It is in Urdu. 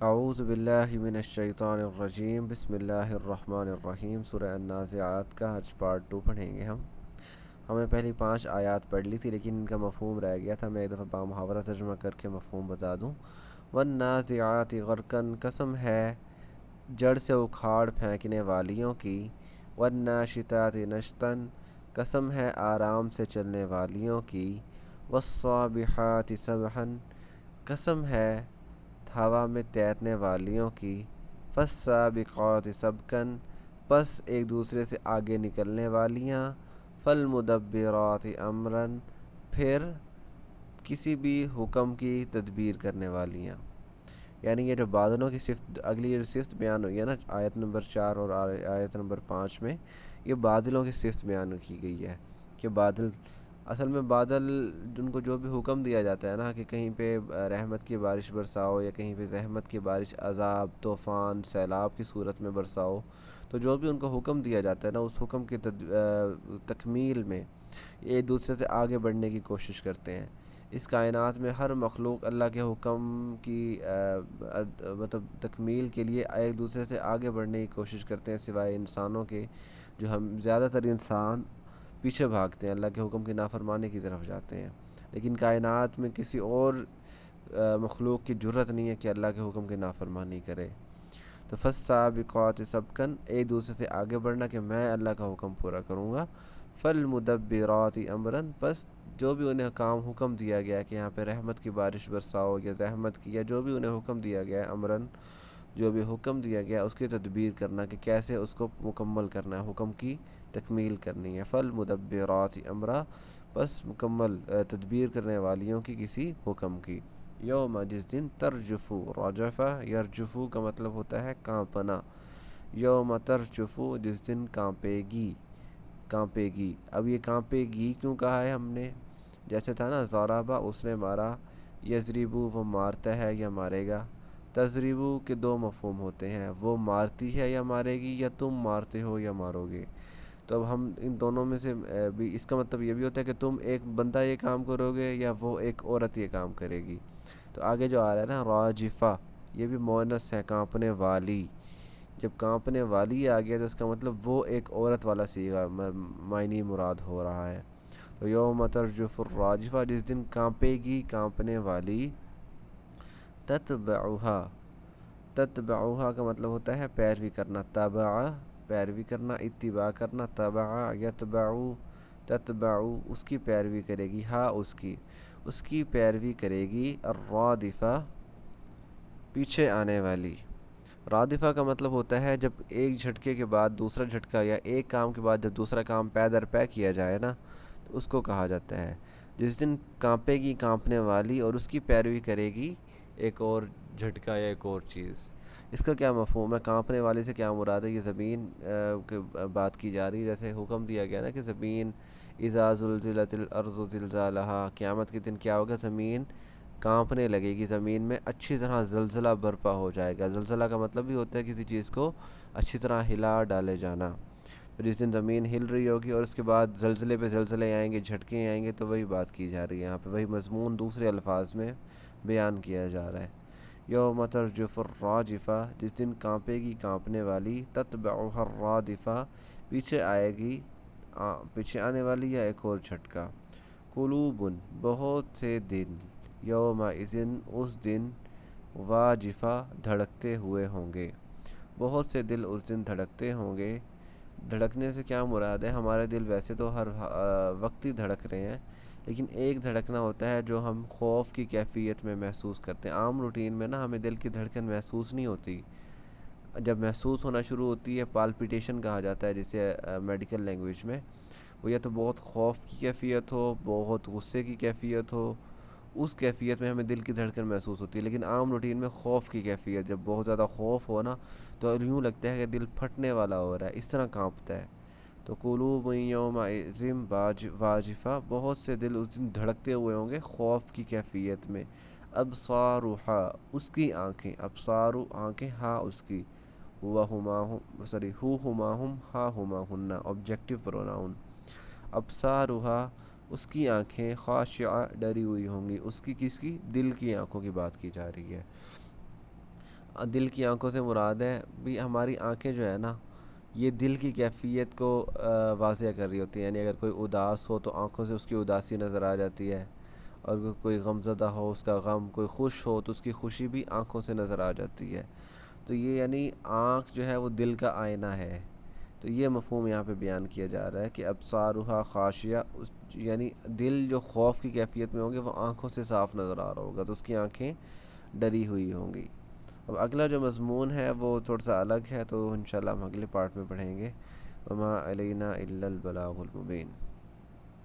اعوذ باللہ من الشیطان الرجیم بسم اللہ الرحمن الرحیم سورہ النازعات کا آج پارٹ 2 پڑھیں گے ہم نے پہلی 5 آیات پڑھ لی تھی لیکن ان کا مفہوم رہ گیا تھا. میں ایک دفعہ بامحاورہ ترجمہ کر کے مفہوم بتا دوں. والنازعات غرقاً قسم ہے جڑ سے اکھاڑ پھینکنے والیوں کی. والناشطات نشطاً قسم ہے آرام سے چلنے والیوں کی. والصابحات سبحاً قسم ہے ہوا میں تیرنے والیوں کی. فالسابقات سبقاً پس ایک دوسرے سے آگے نکلنے والیاں. فالمدبرات امراً پھر کسی بھی حکم کی تدبیر کرنے والیاں. یعنی یہ جو بادلوں کی صفت اگلی یہ صفت بیان ہوئی ہے نا آیت نمبر 4 اور آیت نمبر 5 میں، یہ بادلوں کی صفت بیان کی گئی ہے کہ بادل اصل میں بادل جن کو جو بھی حکم دیا جاتا ہے نا کہ کہیں پہ رحمت کی بارش برساؤ یا کہیں پہ زحمت کی بارش عذاب طوفان سیلاب کی صورت میں برساؤ، تو جو بھی ان کو حکم دیا جاتا ہے نا اس حکم کی تکمیل میں ایک دوسرے سے آگے بڑھنے کی کوشش کرتے ہیں. اس کائنات میں ہر مخلوق اللہ کے حکم کی مطلب تکمیل کے لیے ایک دوسرے سے آگے بڑھنے کی کوشش کرتے ہیں، سوائے انسانوں کے جو ہم زیادہ تر انسان پیچھے بھاگتے ہیں، اللہ کے حکم کی نافرمانی کی طرف جاتے ہیں. لیکن کائنات میں کسی اور مخلوق کی جرت نہیں ہے کہ اللہ کے حکم کی نافرمانی کرے. تو فالسابقات سبقاً ایک دوسرے سے آگے بڑھنا کہ میں اللہ کا حکم پورا کروں گا. فالمدبرات امراً پس جو بھی انہیں کام حکم دیا گیا ہے کہ یہاں پہ رحمت کی بارش برساؤ یا زحمت کی، یا جو بھی انہیں حکم دیا گیا ہے امراً جو بھی حکم دیا گیا ہے اس کی تدبیر کرنا کہ کیسے اس کو مکمل کرنا ہے، حکم کی تکمیل کرنی ہے. فالمدبرات امرا پس مکمل تدبیر کرنے والیوں کی کسی حکم کی. یوم جس دن ترجفو رجفہ یرجفو کا مطلب ہوتا ہے کانپنا. یوم ترجفو جس دن کانپے گی، کانپے گی. اب یہ کانپے گی کیوں کہا ہے ہم نے؟ جیسے تھا نا ضربہ اس نے مارا، یضربو وہ مارتا ہے یا مارے گا. تضریبو کے دو مفہوم ہوتے ہیں، وہ مارتی ہے یا مارے گی، یا تم مارتے ہو یا مارو گے. تو اب ہم ان دونوں میں سے بھی اس کا مطلب یہ بھی ہوتا ہے کہ تم ایک بندہ یہ کام کرو گے یا وہ ایک عورت یہ کام کرے گی. تو آگے جو آ رہا ہے نا راجفہ، یہ بھی مؤنث ہے، کانپنے والی. جب کانپنے والی آ گیا تو اس کا مطلب وہ ایک عورت والا صیغہ معنی مراد ہو رہا ہے. تو یوم ترجف الراجفہ جس دن کانپے گی کانپنے والی. تتبعها، تتبعها کا مطلب ہوتا ہے پیروی کرنا. تبع پیروی کرنا، اتباع کرنا. تبع یتبعو، تتبعو اس کی پیروی کرے گی، ہاں اس کی پیروی کرے گی. الرادفہ پیچھے آنے والی. رادفہ کا مطلب ہوتا ہے جب ایک جھٹکے کے بعد دوسرا جھٹکا یا ایک کام کے بعد جب دوسرا کام پے در پے کیا جائے نا تو اس کو کہا جاتا ہے. جس دن کانپے گی کانپنے والی اور اس کی پیروی کرے گی ایک اور جھٹکا یا ایک اور چیز. اس کا کیا مفہوم ہے؟ کانپنے والی سے کیا مراد ہے؟ یہ زمین کی بات کی جا رہی ہے. جیسے حکم دیا گیا نا کہ زمین اذا زلزلت الارض زلزالہا، قیامت کے دن کیا ہوگا؟ زمین کانپنے لگے گی، زمین میں اچھی طرح زلزلہ برپا ہو جائے گا. زلزلہ کا مطلب بھی ہوتا ہے کسی چیز کو اچھی طرح ہلا ڈالے جانا. تو جس دن زمین ہل رہی ہوگی اور اس کے بعد زلزلے پہ زلزلے آئیں گے، جھٹکے آئیں گے، تو وہی بات کی جا رہی ہے یہاں پہ، وہی مضمون دوسرے الفاظ میں بیان کیا جا رہا ہے. یوم ترجف الراجفہ جس دن کانپے گی کانپنے والی. تتبعها الرادفہ پیچھے آئے گی پیچھے آنے والی یا ایک اور جھٹکا. قلوب بہت سے دل. یومئذ اس دن. واجفہ دھڑکتے ہوئے ہوں گے. بہت سے دل اس دن دھڑکتے ہوں گے. دھڑکنے سے کیا مراد ہے؟ ہمارے دل ویسے تو ہر وقت ہی دھڑک رہے ہیں، لیکن ایک دھڑکنا ہوتا ہے جو ہم خوف کی کیفیت میں محسوس کرتے ہیں. عام روٹین میں نا ہمیں دل کی دھڑکن محسوس نہیں ہوتی. جب محسوس ہونا شروع ہوتی ہے پالپیٹیشن کہا جاتا ہے جسے میڈیکل لینگویج میں، وہ یا تو بہت خوف کی کیفیت ہو، بہت غصے کی کیفیت ہو، اس کیفیت میں ہمیں دل کی دھڑکن محسوس ہوتی ہے. لیکن عام روٹین میں خوف کی کیفیت، جب بہت زیادہ خوف ہو نا تو یوں لگتا ہے کہ دل پھٹنے والا ہو رہا ہے، اس طرح کانپتا ہے. تو قلوب یومئذ واجفہ بہت سے دل اس دن دھڑکتے ہوئے ہوں گے خوف کی کیفیت میں. ابصارھا اس کی آنکھیں. ابصارو آنکھیں، ہاں اس کی. ہو ہما ہم ہا ہما ہن آبجیکٹو پروناؤن. ابصارھا اس کی آنکھیں. خاشعہ ڈری ہوئی ہوں گی. اس کی کس کی؟ دل کی آنکھوں کی بات کی جا رہی ہے. دل کی آنکھوں سے مراد ہے بھی ہماری آنکھیں جو ہے نا یہ دل کی کیفیت کو واضح کر رہی ہوتی ہیں. یعنی اگر کوئی اداس ہو تو آنکھوں سے اس کی اداسی نظر آ جاتی ہے, اور کوئی غم زدہ ہو اس کا غم, کوئی خوش ہو تو اس کی خوشی بھی آنکھوں سے نظر آ جاتی ہے. تو یہ یعنی آنکھ جو ہے وہ دل کا آئینہ ہے. تو یہ مفہوم یہاں پہ بیان کیا جا رہا ہے کہ ابصارها خاشیہ, یعنی دل جو خوف کی کیفیت میں ہوں گے وہ آنکھوں سے صاف نظر آ رہا ہوگا, تو اس کی آنکھیں ڈری ہوئی ہوں گی. اب اگلا جو مضمون ہے وہ تھوڑا سا الگ ہے, تو انشاءاللہ ہم اگلے پارٹ میں پڑھیں گے. وما علینا الا البلاغ المبین.